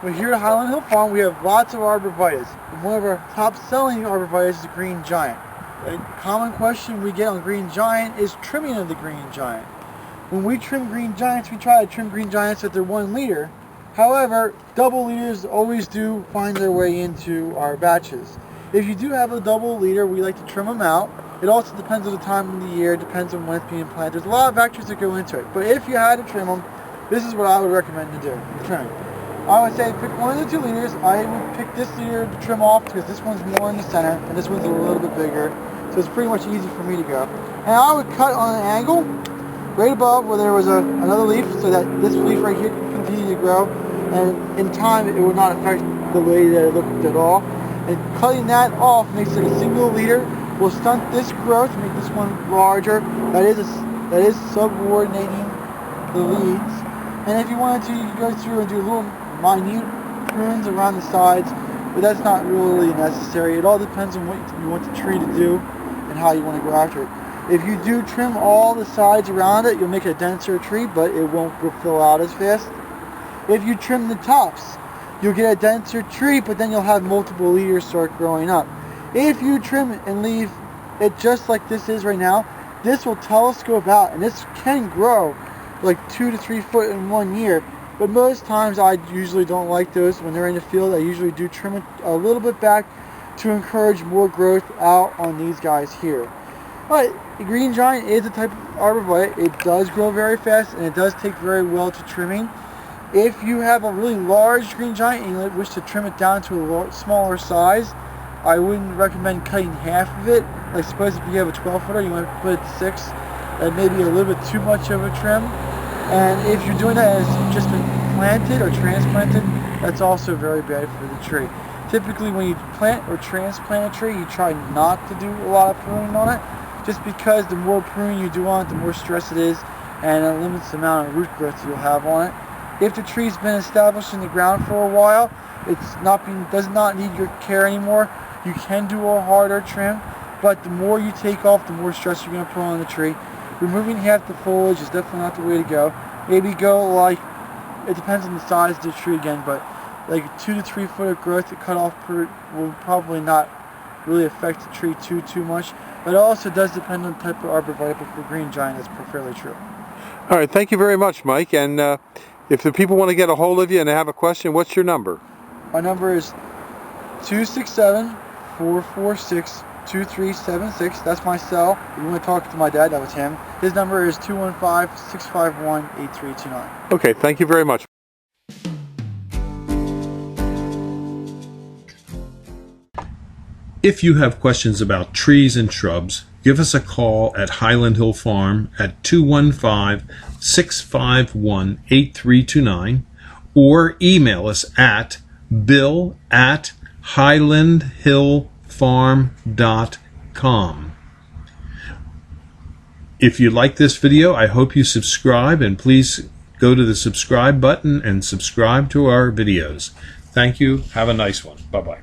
But here at Highland Hill Farm, we have lots of arborvitaes. And one of our top selling arborvitaes is the green giant. A common question we get on green giant is trimming of the green giant. When we trim green giants, we try to trim green giants at their 1 liter. However, double liters always do find their way into our batches. If you do have a double liter, we like to trim them out. It also depends on the time of the year, depends on when it's being planted. There's a lot of factors that go into it. But if you had to trim them, this is what I would recommend to do, trim. I would say pick 1 of the 2 liters. I would pick this liter to trim off because this one's more in the center and this one's a little bit bigger. So it's pretty much easy for me to go. And I would cut on an angle right above where there was another leaf so that this leaf right here can continue to grow. And in time it would not affect the way that it looked at all. And cutting that off makes it a single liter. Will stunt this growth, make this one larger. That is subordinating the leads. And if you wanted to, you could go through and do little minute prunes around the sides, but that's not really necessary. It all depends on what you want the tree to do and how you want to go after it. If you do trim all the sides around it, you'll make a denser tree, but it won't fill out as fast. If you trim the tops, you'll get a denser tree, but then you'll have multiple leaves start growing up. If you trim it and leave it just like this is right now, this will telescope out, and this can grow like 2 to 3 foot in 1 year. But most times I usually don't like those. When they're in the field, I usually do trim it a little bit back to encourage more growth out on these guys here. But the green giant is a type of arborvitae. It does grow very fast and it does take very well to trimming. If you have a really large green giant and you wish to trim it down to a smaller size, I wouldn't recommend cutting half of it. Like suppose if you have a 12 footer, you want to put it 6, that may be a little bit too much of a trim. And if you're doing that as just been planted or transplanted, that's also very bad for the tree. Typically when you plant or transplant a tree, you try not to do a lot of pruning on it, just because the more pruning you do on it, the more stress it is, and it limits the amount of root growth you'll have on it. If the tree's been established in the ground for a while, does not need your care anymore. You can do a harder trim, but the more you take off, the more stress you're going to put on the tree. Removing half the foliage is definitely not the way to go. Maybe go like, it depends on the size of the tree again, but like 2 to 3 foot of growth to cut off will probably not really affect the tree too much. But it also does depend on the type of arborvitae, but for green giant that's fairly true. All right, thank you very much, Mike. And if the people want to get a hold of you and they have a question, what's your number? My number is 267-446-2376. That's my cell. If you want to talk to my dad, that was him. His number is 215-651-8329. Okay, thank you very much. If you have questions about trees and shrubs, give us a call at Highland Hill Farm at 215-651-8329 or email us at bill@highlandhillfarm.com. If you like this video, I hope you subscribe, and please go to the subscribe button and subscribe to our videos. Thank you. Have a nice one. Bye-bye.